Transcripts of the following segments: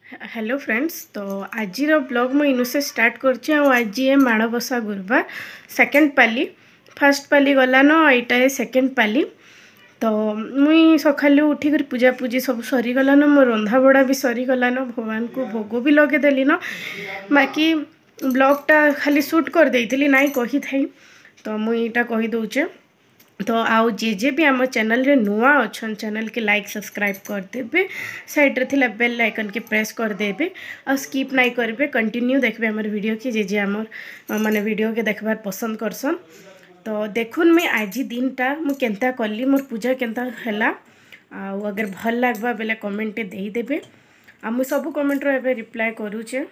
Hello friends. तो आज blog मुझे इनु से स्टार्ट करछि। आज ये माणबसा गुरुवार सेकेंड पाली। फर्स्ट पाली गलान यहाँ सेकेंड पाली। तो मुई सकालू उठिक पूजा पूजी सब सरीगलान, मो रंधा बड़ा भी सरीगलान, भगवान को भोग भी लगे देली न। बाकी ब्लॉगटा खाली शूट कर देइथिली नाई कही थाई, तो मुई इटा कही दउचे। तो आउ जे भी आम चैनल रे नुआ अच्छन चैनल के लाइक सब्सक्राइब करदेवे, साइड रे थिला बेल आइकन के प्रेस करदेवे, आ स्किप नाई करेंगे, कंटिन्यू देखबे हमर वीडियो की जे आमर माने वीडियो के देखबार पसंद करसन। तो देखुन मुई आज दिनटा मु केनता कली, मोर पूजा केनता हैला, आ अगर भल लागबा बेले कमेंट देदेवे। आ मु सब कमेंट रो एबे रिप्लाई करूचे।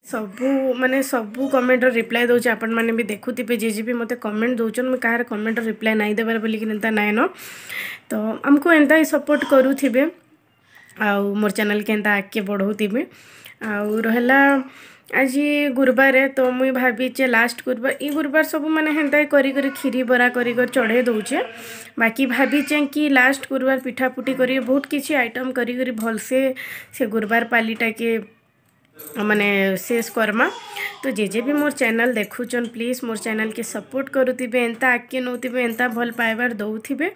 सबू माने सबू कमेंट रिप्लाई दौचे। आपण मैंने भी देखुवे जे भी मत कमेंट दौन, मुझे कहार कमेंट रिप्लाई नाई देवार बोलिक एंता नाइन। तो आमको एंता ही सपोर्ट करुथिबे, आउ मोर चैनल के एंता आगे बढ़ाऊे। आउ रहा आज गुरुवार है, तो मुई भावीचे लास्ट गुरुवार ई गुरुवार सब मैंने हेन्ता ही करी खीरी बरा करी चढ़े दौचे। बाकी भावीचे कि लास्ट गुरुवार पिठापुटी करी बहुत किसी आइटम करी भलसे से गुरुवार पालीटा के माने शेष करमा। तो जे भी मोर चैनल देखुचन प्लीज मोर चैनल के सपोर्ट करुथिबे, एंता आगे नौथिबे, एंता भल पाइबार दौथिबे।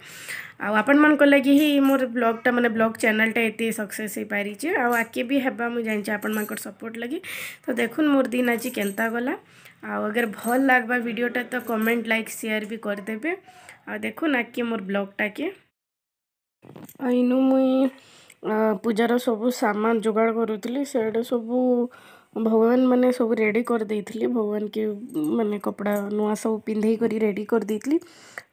आपण मन को लगी ही मोर ब्लॉगटा माने ब्लॉग चैनलटा एते सक्सेस हो पारी आगे भी हेबा मुझे जानी आपण मन सपोर्ट लगी। तो देखुन मोर दिन आज केनता गला। अगर भल लागबा वीडियोटा तो कमेंट लाइक शेयर भी करदेवे। देखुन आगे मोर ब्लॉगटा के इनु मुई पूजार सब सामान जोगाड़ करूली। से सब भगवान माने सब रेडी कर देइथिली, भगवान के माने कपड़ा नुआ सब पिंधे करी रेडी कर देइथिली।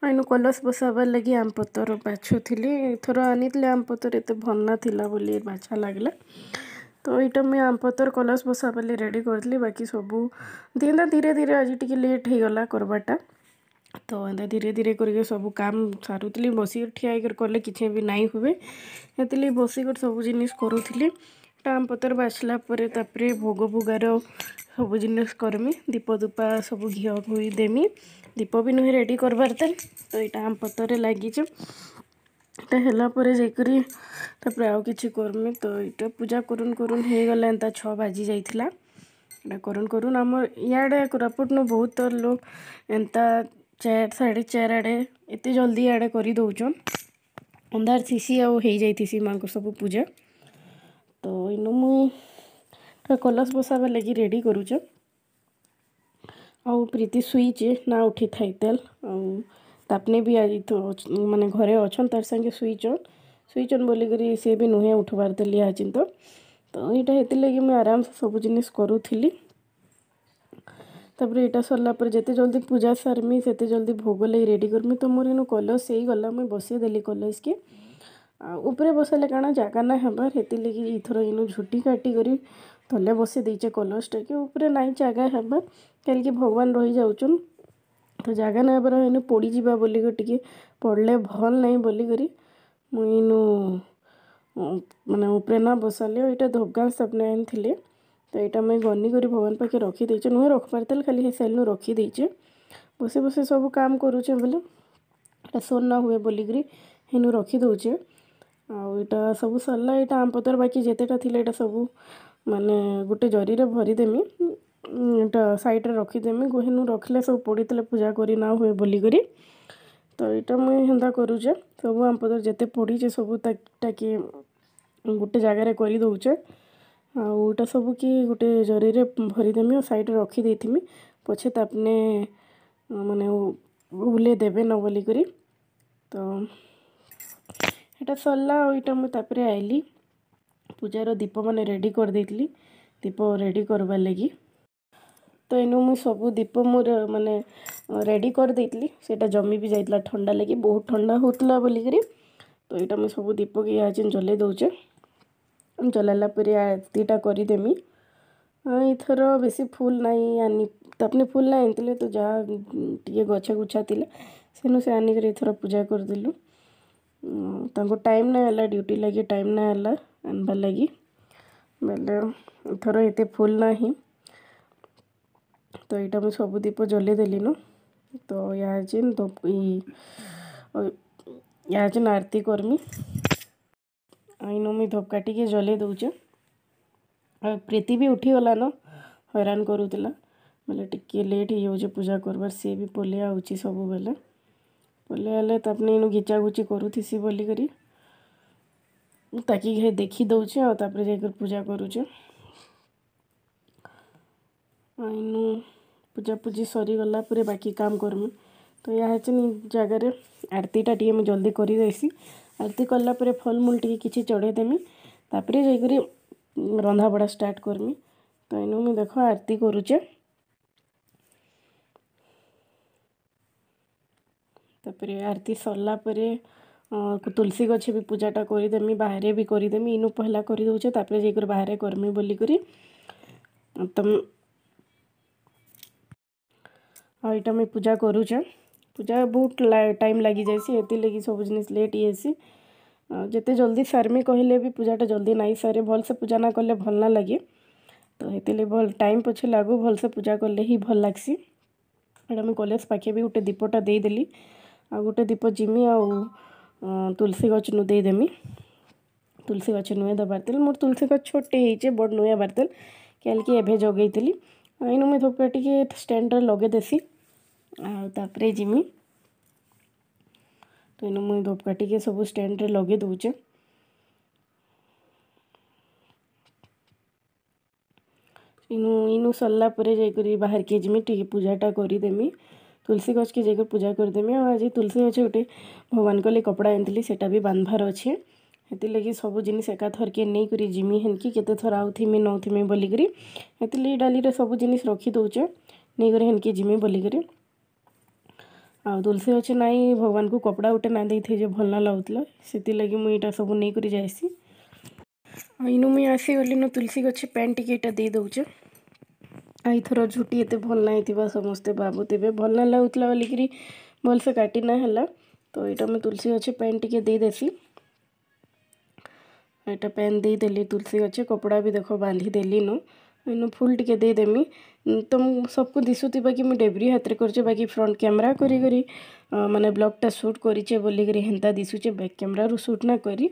इनु कलश बसाबार लगी आम पतर बाछुली। एथर आनी आम पतर एत भल ना थिला बोली बाछा लागला। तो यहाँ मुझे आम पतर कलश बसाबार रेडी करी। बाकी सबू दिंदा धीरे धीरे आज टी लेट हो गला करवाटा। तो एंता धीरे धीरे करके सब काम सारूली। बसिक ठिया कले किसी भी नाई हुए, ये बसिक सब जिन करूली। आम पतर बाछला भोग भोगार सब जिन करमी, दीप दुपा सब घी घुई देमी, दीप भी नुहे रेडी करवार तेल। तो यहाँ आम पतर लगी है आउ कि करमी। तो ये पूजा करुन करुन हो गला एंता 6 बाजी जाइथिला। करुन करुन आम इे कोरापुट न बहुत लोग एंता 4 4:30 आड़े एत जल्दी आड़े कर दौन। अंधार थीसी आउ हो जाइसी माँ को सब पूजा। तो इनु मुझे कलश बसाबार लगी रेडी करुच। आउ प्रीति शुईचे ना उठी थाई तेल। तापने भी आज तो माने घरे अच्छन तार संगे शुईचन बोलिक सी भी नुहे उठबार देली आज। तो यहाँ हेती लगी मुझे आराम से सब जिनिस करूली। तापर यहाँ सरला जिते जल्दी पूजा सारमी से जल्दी भोग लगी रेडी करमी। तो मोर इन कलश ही गला, मुझे बसई देली कलश के ऊपर बसाले काना जगह ना हबार, हेती लगी इथर इनु झुटी काटी करी तले बसई देचे कलशटा के ऊपर नाई जगह हबार कल भगवान रही जाऊन। तो जगह ना हबार इन पड़ी जावा बोलिक टिके पड़ले भल नहीं बोलिक मुई इनु माने ऊपर ना बसाले। यहाँ धोबगाँ सपना आन थे। तो यहाँ मुझे गनी कर भगवान पाखे रखीदे, नुहे रखबार तेल खाली सैलू रखीदे। बसे बसे सब काम करुचे बोले सोन ना हुए बोलिक हेनु रखीदे। आईटा सब सरला। यहाँ आम पतर बाकी जितेटा थी सब माने गोटे जरी रे भरीदेमी, यहाँ साइड रखीदेमी। हेनु रखले सब पड़ी पूजा करी ना हुए बोलिक। तो यहाँ मुझे हेन्ता करुचे सब आम पतर जिते पड़ीचे सब ताकि गोटे जगार कर दौचे। आउटा सब कि गोटे जरी रे भरीदेमी और साइड रखीदे पछे तापने माने उले देवे न बोलिक। तो यहाँ सरला। यहाँ मुझे आइली पूजार दीप मैंने रेडी कर देती, दीप रेडी करवार लगी। तो इनु मुझे सब दीप मोर माने रेडी कर देती, सेटा जमी भी जाइला ठंडा लगी, बहुत ठंडा होता बोलिक। तो यहाँ मुझे सब दीप के आज जले दौचे। जलाला आरतीटा करदेमी। इथर बेसी फूल नहीं आनी, तपने फूल ना आनी तो जहाँ टे गछा गुछा थी सेनु से आनिक इथर पूजा करदेलु। तांको टाइम ना है ड्यूटी लगी, टाइम ना है आनबार लगी बेले इथर एते फूल ना ही। तो यहाँ मुझे सब दीप जले देली न। तो यहाँ आरती करमी। इनु मुझे धपकाटी के जले दौचे। प्रीति भी उठीगलान हैरान करूला बोले टिके लेट हो जाऊे पूजा करबार सी भी पलि आउची सब बेले पलि आले तापने इनु घिचा घुची करूथी बोलिकी ताकि देखी दौचे आउे जाकर पूजा करुचे इनु पूजा पूजी सरीगला पूरे बाकी काम करमी तो यह जगार आरतीटा टी मुझे जल्दी कर देसी आरती कलापर फलमूल टी किसी चढ़ेदेमी तापर जाकर रंधा बड़ा स्टार्ट करमी तो इनु मुझे देख आरती करुचे तापर आरती सरला तुलसी गछ भी पूजाटा करदेमी बाहर भी करदेमी इनु पहला कर दौचे तापर जाकर बाहर करमी बोलिकी तुम यहाँ मुझे पूजा करुचे पूजा बहुत टाइम लगी जाए लगी सब जिन लेट ये जिते जल्दी सारमी कहले भी पूजाटा जल्दी नहीं सारे भल से पूजा ना कले भल ना लगे तो ये भल टाइम पछे लागू भल से पूजा कले ही भल लगसी यहाँ मुझे कॉलेज पाखे भी गोटे दीपटा देदेली आ गोटे दीप जिमी आ तुलसी गच नु देदेमी तुलसी गच नुए दबार तेल मोर तुलसी गच छोटे होइचे बड़ नुए बार तेल क्या एभे जगैली इनु मुझे धूपा टी स्टैंड लगे देसी आउे जिमी तो इनु मुझे धूपका टी सब स्टैंड लगे दौचे इनु सरला जाकर बाहर के जिमी टी पूजाटा करदेमी तुलसी गच के जाकर पूजा करदेमी आज तुलसी गच गोटे भगवान को कपड़ा आनी सेटा भी बांधबार अच्छे हेती लगी सब जिनिस एका थर के नहीं करी जिमी हेनकी केते थर आउथीमी नौथीमी बोलिकी हेती डाली सब जिनिस रखी दौचे नहीं कर हेनकी जिमी बोलिकी आ तुलसी अच्छे नाई भगवान को कपड़ा गोटे ना देते जो भल ना लगुला से लगी मुझे सब नहीं कर जासी इनु मुझे आसीगली न तुलसी गच्छे पैंट टिकेटा दे दौचे आईथर झुटी एत भल ना समस्ते भावुवे भल ना लगुला बोलिकी भलसे काटी ना है तो यहाँ मुझे तुलसी गच्छे पैंट टिके दे देसी यहाँ पैन देदेली तुलसी गच्छे कपड़ा भी देख बांधी देली न इनु फुल टिके देदेमी तुम सबको दिशुवा कि मुझे डेब्री हाथ में कर बाकी फ्रंट कैमरा करी माने ब्लॉगटा शूट करें बोलिकी हेन्ता दिशुचे बैक कैमरा रू शूट ना करी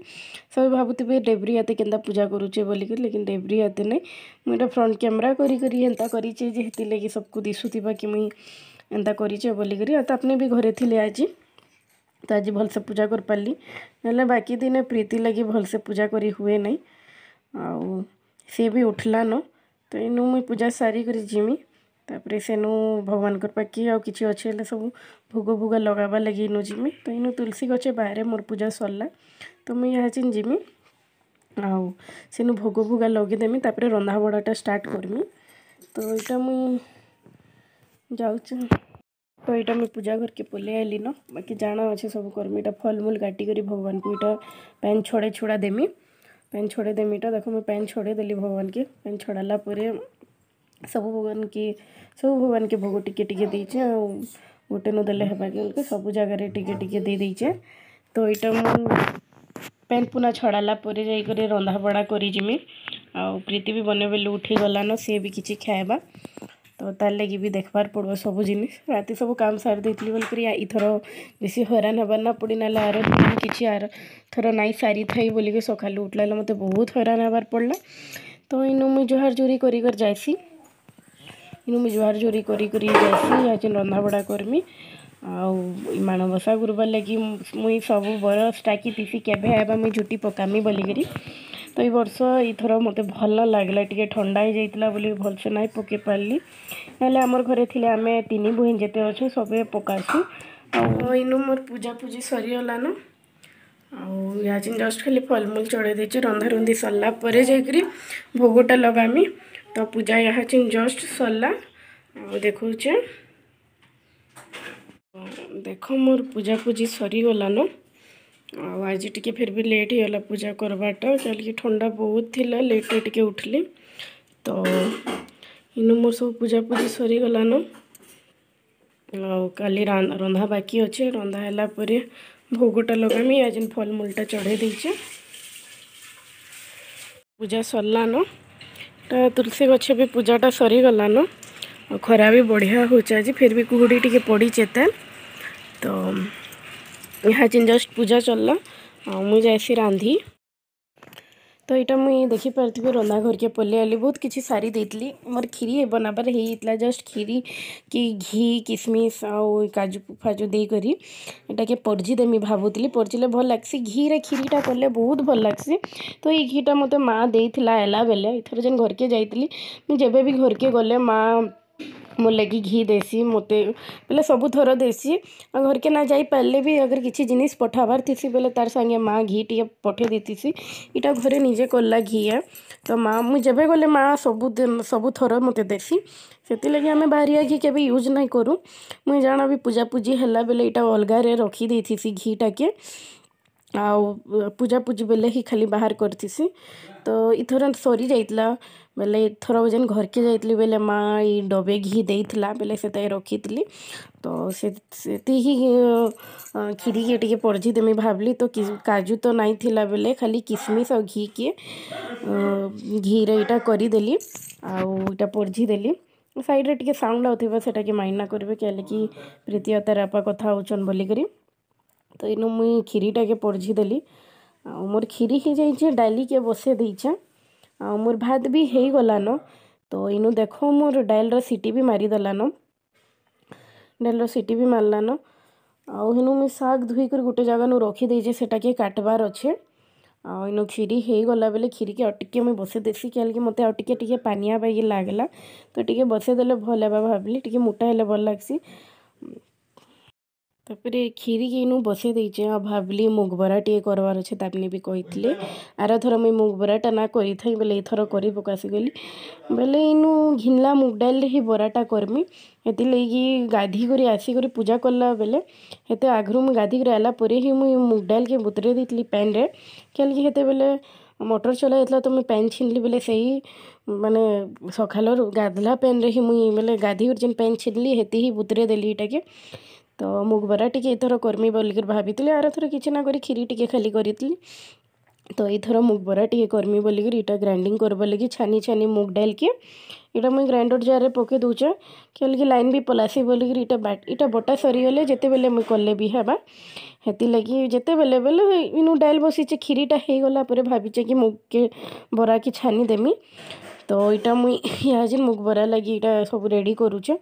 सब भावुवे डेब्री हाथ के पूजा करुचे बोलिकी लेकिन डेब्री हाथ नहीं मुझे फ्रंट कैमरा करी हेन्ता करें जे लगी सबको दिशुवा कि मुई एंता करें बोलिकी आपने भी घरे थे आज तो आज भलसे पूजा कर पाली ना बाकी दिन प्रीति लगी भलसे पूजा करी हुए नहीं आउ सी भी उठला न तो इनु मुई पूजा सारी कर जिमी तापर सेनु भगवान पाखी आ कि अच्छे सब भोग भोग लगावा लगे इनु जिमी तो इनु तुलसी गचे बाहर मोर पूजा सरला तो मुई यहाँ चिन जिमी आउ सेनु भोग भोग लगेदेमी तापर रंधा बड़ाटा स्टार्ट करमी तो यहाँ मुई जाऊँ तो यहाँ मुझे पूजा घर के पलि आइली न बाकी जाना अच्छे सब करमी इटा फलमूल काटिक भगवान को इटा पैन छड़े छुड़ा देमी पैन छड़े देमी इटा देखो मैं पैन छड़े देली भगवान के पैन छड़ाला सब भगवान के भोग टिके टिके देचे गोटे नु देले हेबा के सब जगह टिके टिके दे देचे तो यहाँ पैन पुना छड़ाला जाकर रंधा बड़ा करी जिमी आ प्रीति भी बने बेले उठी गलान सी भी किसी खाएबा तो तार लगी भी देखबार पड़ो सब जिनिस राति सब काम सारी देती बोलिकी इथर बेसी हैरान हबार ना पड़ी ना आर दिन किसी आर थर नाई सारी थी बोलिकी सकाल उठला मत बहुत हैरान हबार पड़ला तो इनु मुझे जुहार जोरी कर जासी इनु मुझे जुहार जोरी कर जासी आज रंधा बड़ा करमी आउ माणबसा गुरुबार लगी मुई सब बरस टाकी पीसी केबे आबा मुई झुटी पकामी बोलिकी तो ये वर्ष इथर मत भल लगला टे ठंडा हो जाता बोली भलसे ना पके पार्ली ना आमर घरे थे आम तीन बुहीन जिते अच्छे सब पकासु इनु मोर पूजा पूजी सरीगलान यहाँ जस्ट खाली फलमूल चढ़े देचे रंधा रुंधी सरला जाकरी भोगटा लगामी तो पूजा यहाँ जस्ट सरला देखुचे देख मोर पूजा पूजी सरीगलान आज टी फिर भी लेट होगा पूजा करवाटा चलिए ठंडा बहुत थिला लेट टे उठली तो इनु मोर सब पूजा पूजी सरीगलान काली रंधा बाकी अच्छे रंधा है भोगटा लगामी आज फलमूलटा चढ़े देचे पूजा सरलान तुलसी गच्छे भी पूजाटा सरीगलान खरा भी बढ़िया हो आज फिर भी कुहुड़ी टी पड़ी चेता तो यहाँ जस्ट पूजा चलला मुझे जासी रांधी तो यहाँ मुझे देखिपे रंधा घर के पल्ले आली बहुत किसी सारी देती मोर खीरी बनाबार होता जस्ट खीरी कि घी किसमिश आउ काजू फाजू देकर यहाँ के परजी देमी भावुली परजिले भल लग्सी घी रे खीरीटा कले बहुत भल लग्सी। तो ये घीटा मत माँ देला एला बेले इथर जेन घर के जाइली मुझे भी घर के गले माँ मोर लगी घी देसी मत बोले सबू थर देसी घर के ना जाई पारे भी अगर किसी जिनिस पठाबार थी बोले तार संगे माँ घी टे पठे देती इटा घरे निजे कला घी है। तो माँ मुझे गले माँ सबू थर मत देसी से लगे आम बाहरिया घी के यूज नहीं करूँ मुझे जाना भी पूजा पूजी है बेले यहाँ अलग रखी देती घीटा के आउ पूजा पूजी बेले ही खाली बाहर करतीसी। तो इथर सरी जाइतला बेले इथर जेन घर के जाइतली बेले माँ ये डबे घी देइतला बेले से रखी थी। तो से ही खीरी के टे परजी देमी भावली तो काजू तो नहीं थिला बेले खाली किसमिश और घी के घी रे इटा करदेली आउ इटा परजी देली साइड रे टे साउंड आउथिबा सेटा के माइंड ना करबे क्या कि प्रीति तार आपा कथा होचन बोलिकरी। तो इनु मुई खीरीटा के परजी देली मोर खीरी ही जाइए डाली के बसे देछे मोर भात भी हो गलान। तो इनु देखो मोर डाल सीटी भी मारिदेलान डाल सीटी भी मारलान आनु मुझे शाग धोईकर गोटे जगह रखी देजे सेटा के काटबार अच्छे इनु खीरी हो गला बेले खीरी के अटिके मुझे बसे देसी क्या मत टे पानिया बाई लगला तो टे बसेदेले भल है भाविली टे मोटा हेले भल लग्सी। तापर खीरी के इनु बसे देचे भावली मुग बरा टे करवार अच्छे तापने भी कही आर थर मुई मुग बराटा ना करी थी बेले एथर कर पकासी गली बेले इनु घिनला मुग डाल ही बराटा करमी हेती लगी गाधी कर आसिक पूजा कला बेले हेते आगरू मुझे गाधी कर आला ही मुई मुग डाल के बुतरे देती पैन रे क्या हेते बेले मोटर चला तो मुझे पैन छीनली बेले से ही माने सकाल गाधला पैन रे ही मुई बेले गाधी कर जेन पैन छीनली हेती ही बुतरे देली इटा के। तो मुग बरा टे एथर कर्मी बोलिक भाभी आर थर किसी ना करी खीरी टे खाली करी तो यथर मुग बरा टे कर्मी बोलिक इटा ग्राइंडिंग करवा लगी छानी छानी मुग डाल के इटा मुझे ग्राइंडर जार पके दूचे क्या लाइन भी पलासी बोलिक इटा बटा सरीगले जिते बेले मुझे कले भी हेबा हेती लगी जिते बेले बेले इनु डाल बसीचे खीरीटा हो गला भावीचे कि मुग के बरा की छानी देमी। तो इटा मुई यहाँ जेन मुग बरा लगी इटा सब रेडी करूचे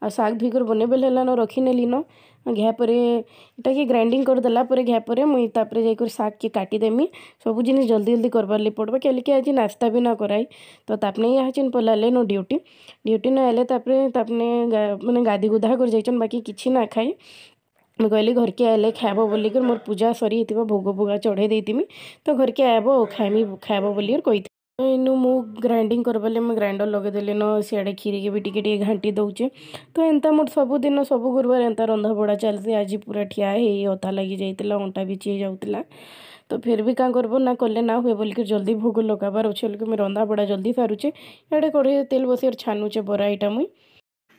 आ शाग धोईकर बने बेले न रखी नेली न घ्यापर इटा कि ग्राइंडिंग करदेला घ्यापर मुई तापर जाकर शाग के काटिदेमी सब जिन जल्दी जल्दी करवार पड़वा क्या आज नाश्ता भी ना कराई। तो तापने यहाँ चिन पलाले नो ड्यूटी ना आले तापने मैंने गाधी गुधा कर जाइछन बाकी किसी ना खाई मैं कहली घर के आए खाब बोलिक मोर पूजा सरी भोग भोगा चढ़े देती तो घर के आब खाइमी खाब बोलिक कही इनु मु ग्राइंडिंग करवाले मुझे ग्राइंडर लगेदेली न सियाड़े खीरी के भी टिके घाटी दौचे। तो एंता मोर सबुदिन सब गुरुवार एंता रंधा बड़ा चलती आज पूरा ठिया होता लगी जाइला अंटा भी ची जाऊला तो फिर भी क्या करब ना कले ना हुए बोलिक जल्दी भोग लगाबार अच्छे बोलिक मुझे रंधा बड़ा जल्दी सारुचे इड़े कड़े तेल बस छानुचे बरा इटा मुई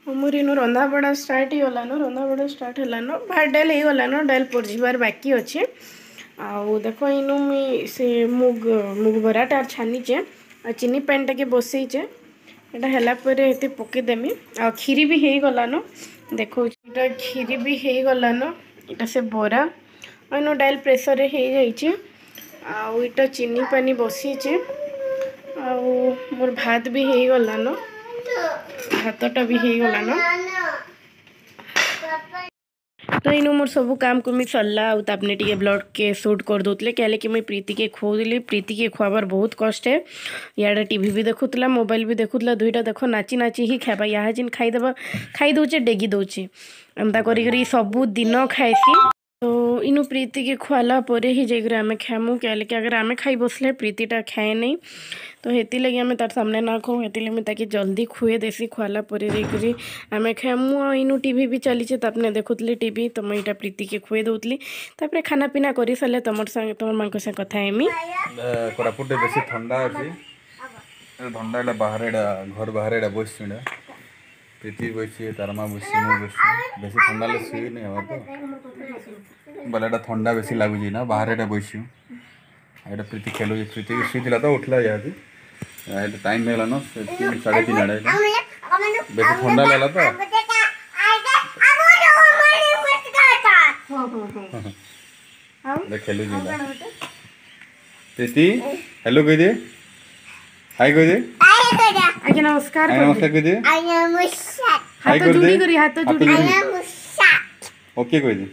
मोर इनु रंधा बड़ा स्टार्ट होलान रंधा बड़ा स्टार्ट होलान भात डाल हो गलान डाल परजिबार बाकी अच्छे आउ देख इनु मुई से मुग बराटा छानीचे आ चीनी पैनटा के बसईचे यहाँ है पकईदेमी आ खीरी भी हो गलान देखो इटा खीरी भी हो गलान इटा से बरा इनु डाल प्रेसर रे हो जाइए आउ इटा चीनी पानी बसीचे आउ मोर भात भी हो गलान भातटा भी हो गलान। तो इनु मोर सब काम कुमी सरला आपने टे ब्लड के शूट कर दूसरे क्या कि मुझे प्रीति के खुआली प्रीति के खुआबार बहुत कष्ट है इे टीवी भी देखुला मोबाइल भी देखुला दुईटा देख नाची नाची ही खाइबा यहाँ जिन खाईदेबा खाई दौचे डेगी दौचे एमता करी सबू दिन खाएसी। तो इनु प्रीति के खुआला परे ही जाकर आम खामु क्या अगर आम खाई बसले प्रीतिटा खाए नहीं तो हेती लगे आम तार सामने ना खाऊँ हेती लगे ताकि जल्दी खुए देसी खुआला परे जाकर आम खामु इनु टीवी भी चलीचे तापने देखुली टीवी तो मुझे यहाँ प्रीति के खुए दूसरी तापर खाना पीना कर सारे तुम तुम माँ से कथा हेमी कोरापुटे बेसी ठंडा अच्छी ठंडा बाहर घर बाहर बस प्रीति बसी तार माँ बसी बस बेसी ठंडा ले शुई नहीं हवा तो बोला ठंडा बेसी लगुच ना बाहर बस यहाँ प्रीति खेलु प्रीति शुईला तो उठला यहाँ टाइम है ना 3:30 आड़े बेसी ठंडा लगा तो खेलु प्रीति हेलो कह दे, हाय कह दे, आगे नमस्कार हाय कर नमस्कार कह दे, हाय हाथ कर जोड़ी दे, करी हाथ जोड़ी ओके कह दे।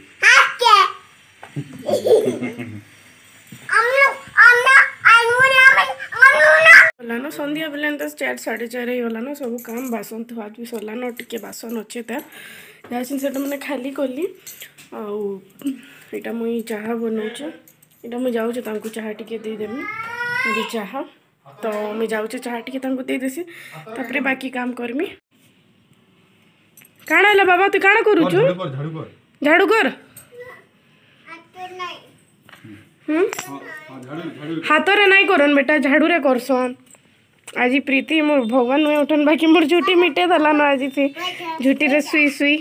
गलान संध्या बेले तो 4 साढ़े 4 ही गलान सब काम बासन थुआ भी सरलान टिके बासन अच्छे तार जासी से मैंने खाली कली आईटा मुई चाहा बनाऊे यहाँ मुझे जाऊँ चाहा टिके देदेमी मुझे चाहा तो मुझे जाऊँ चाहा टिके देदेसी तापर बाकी काम करमी काण है बाबा तू काण करुचु झाड़ू कर हाथ रे नहीं करन बेटा झाड़ू रे करसन आज प्रीति मोर भगवान नुए उठन बाकी मोर झुटी मिटे दला न आज से झुटी रे सुई सुई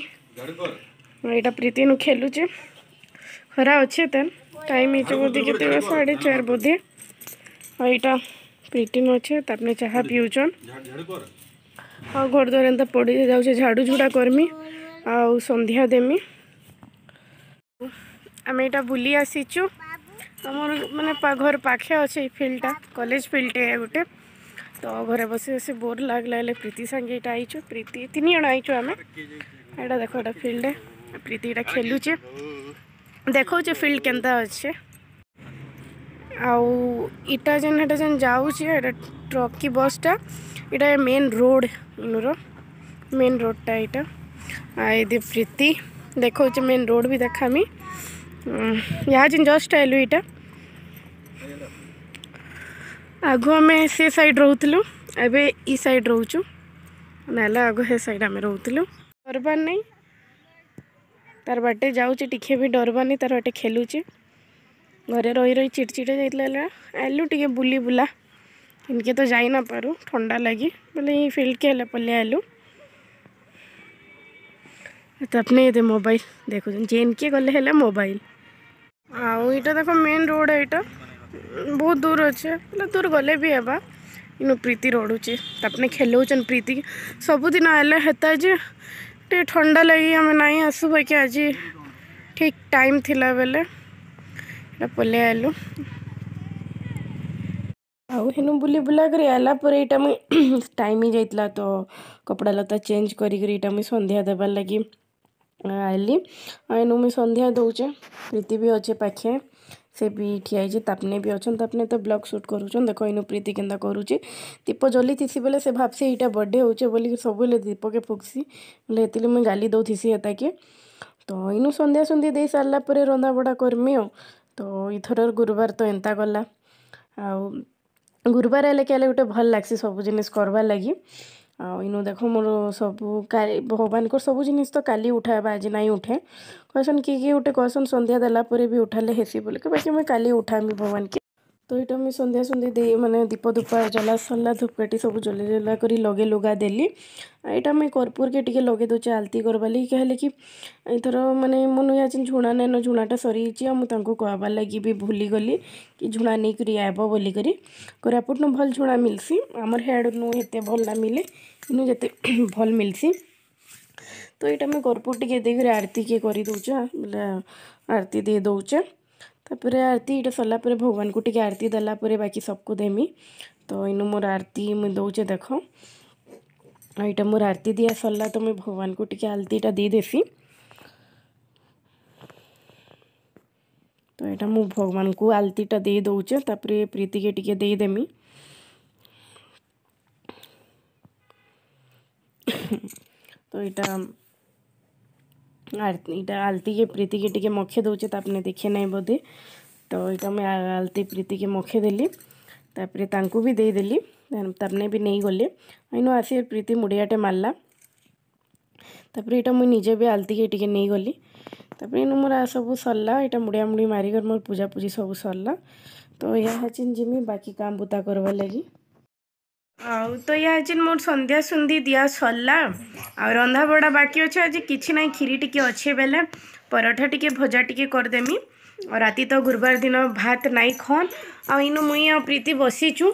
यहाँ प्रीति नु खेलुचे खरा अच्छे तेन टाइम ही बोधे के 4:30 बोधे यहाँ प्रीति नु अच्छे तापने चाहा पीउचन हाँ घर द्वार एंता पड़ी जाऊे झाड़ू झुड़ा करमी आउ संध्या देमी आम यहाँ बुली आसीचु आमर माने घर पाखे अच्छे फिल्डटा कॉलेज फिल्ड है गोटे तो घरे बसी बसी बोर लगला प्रीति संगे यहाँ आईचु प्रीति 3 जन आईचु आम यहाँ देख यहाँ फिल्ड है प्रीति यहाँ खेलुचे देखौचे फिल्ड केनता अच्छे आउ इटा जेन जाऊे ट्रक की बसटा यहाँ मेन रोड इनर मेन रोडटा यहाँ ये प्रीति देखौचे मेन रोड भी देखामी यहाँ जेन जस्ट आलु यहाँ आगु आम से साइड रोलु एबे ई साइड रोचु ना आगु हे साइड आम रोलु डरबार नहीं तार बाटे जाऊे टिके भी डरबार नहीं तार बाटे खेलुचे घरे रही रही चिड़चिड़े जाइला आलु टिके बुली बुला इनके तो जाई ना पारू ठंडा लगी बोले ये फील्ड के हेल्ला पल्ले आलु तो अपने ये मोबाइल देखो जेन के गले हेल्ला मोबाइल आउ इटा देखो मेन रोड है इटा बहुत दूर अच्छे बोले दूर गले भी हेबा इनु प्रीति रोडुचे तापने खेलौचन प्रीति सबुदिन आले हेता जे टे ठंडा लगी आम नाई आसु बाकी आज ठीक टाइम थिला बेले पल्ले आलु आउ हेनु बुली बुला कर आला पर एटा मुई टाइम ही जाइतला तो कपड़ा लता चेंज करी एटा मुई संध्या देबार लगी आली एनु मुई संध्या दौचे प्रीति भी अच्छे पाखे से भी ठिया तापने भी अच्छन तापने तो ब्लॉग शूट करूचन देखो इनु प्रीति केन्ता करूची दीप जली थीसी बेले से भाबसी एटा बर्थडे होचे बोली सब दीप के फुकसी बोले एतिले मुई गाली दौथीसी हेता के तो इनु संध्या संध्या दे सारला परे रंधा बड़ा करमी तो इथर गुरुवार तो एंता गला आउ गुरुवार हेल्ले क्या गोटे भल लग्सी सब जिनिस करवार लगी इनु देख मोर सब भगवान को सब जिनिस तो काली उठाबा आज नहीं उठे कहसन किए गोटे कहसन संध्या देला परे भी उठाले हेसी बोले कि बाकी मुझे काली उठामी भगवान के तो यहाँ मुझे संध्या संध्या दे माने दीप धूपा जला सरला धूपकाठी सब जले जला कर लगे लुगा देली यहाँ मुझे कर्पूर के टिके लगे दौचे आलती करवाली कहले कि इथर माने मन आज झुणा नेन झुणाटा सरी मुझे कहबार लगी भी भूली गली कि झुणा नहीं करी आब बोलिकी कोरापुट नु भल झुणा मिलसी आमर हेड नु हेते भल ना मिले इनु जेते भल मिलसी तो यहाँ मुझे कर्पूर टिके देकर आरती के कर दौचे बोले आरती दे दौचे तापर आरती इटा सरला परे भगवान को टिके आरती देला परे बाकी सबको देमी तो इनु मोर आरती मुझे दौचे देख यहाँ मोर आरती दिया सरला तो मुझे भगवान को टिके आरतीटा दे देसी तो यहाँ मु भगवान को आलतीटा दे दौचे तापर प्रीति के टिके दे देमी तो यहाँ आलती के प्रीति के टिके मखे दौचे तापने देखे नहीं बोधे तो यहाँ मैं आलती प्रीति के मखे देली तापर तांकू भी दे देली तापने भी नहीं गले इनु आसी प्रीति मुड़ियाटे मारला तापर यहाँ मुझे निजे भी आलती के टिके नहीं गली तापर इनु मोर सब सरला यहाँ मुड़िया मुड़ी मारिकर मोर पूजा पूजी सब सरला तो यहाँ जिमी बाकी काम बुता करवा लगी आउ तो यहाँ जिन मोर संध्या सुंदी दिया सरला आ रंधा बड़ा बाकी अच्छे आज किसी ना खीरी टिके अच्छे बेले पराठा टिके भजा टिके करदेमी और राति तो गुरुवार दिन भात नाई खन आनु मुई प्रीति बसीचु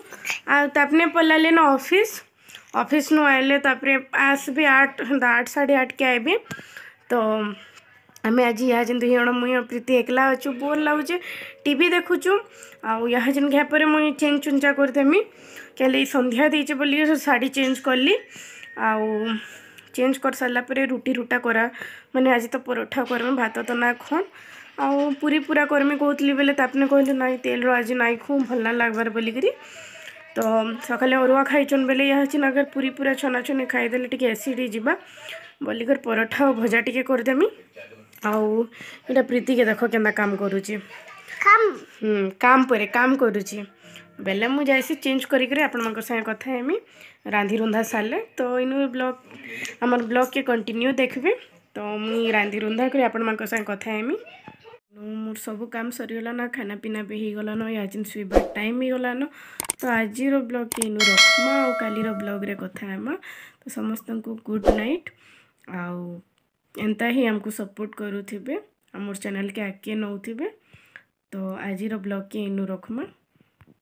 आने पलाले न ऑफिस नु आए तापर आस भी 8 साढ़े 8 के आए तो आम आज यहाँ जेन दुई जन मुई प्रीति एकला अच्छु बोर लगुचे टीवी देखुचु आउ यहाँ जेन घापर मुई चेंज चुंचा करदेमी क्या संध्या देचे बोली शाढ़ी चेंज कली आउ चेंज कर सारा पर रुटी रुटा करा मैंने आज तो परोठा करमी भात तो ना खुन आउ पूरी पूरा करमी कहती बेले तापने कहले ना तेल आज नाई खु भल ना लगवार बोलिकी तो सकाले अरुआ खाइचन बेले यहाँ चिन अगर पूरी पूरा छनाछनी खाईदे टी एसिड जावा बोलिकर परोठा और भजा टी करदेमी आउ इटा प्रीति के देख के काम करुची काम करुची बेले मुझे जैसे चेंज करी आपण सागे कथा हेमी रांधि रुंधा सारे तो इन ब्लॉग आमर ब्लॉग के कंटिन्यू देखबे तो मुई रांधि रुंधा कर आपण सागे कथा हेमी मोर सब काम सरीगलान खाना पीना भी हो गलान आज शुइबार टाइम हो गलान तो आज ब्लॉग के इनु रखमा और कालीर ब्लॉग रे कथा हेमा तो समस्त को गुड नाइट आउ एंता ही हमको सपोर्ट करूथिबे हमर चैनल के आगे नौथिबे तो आज ब्लॉग के इनु रखमा।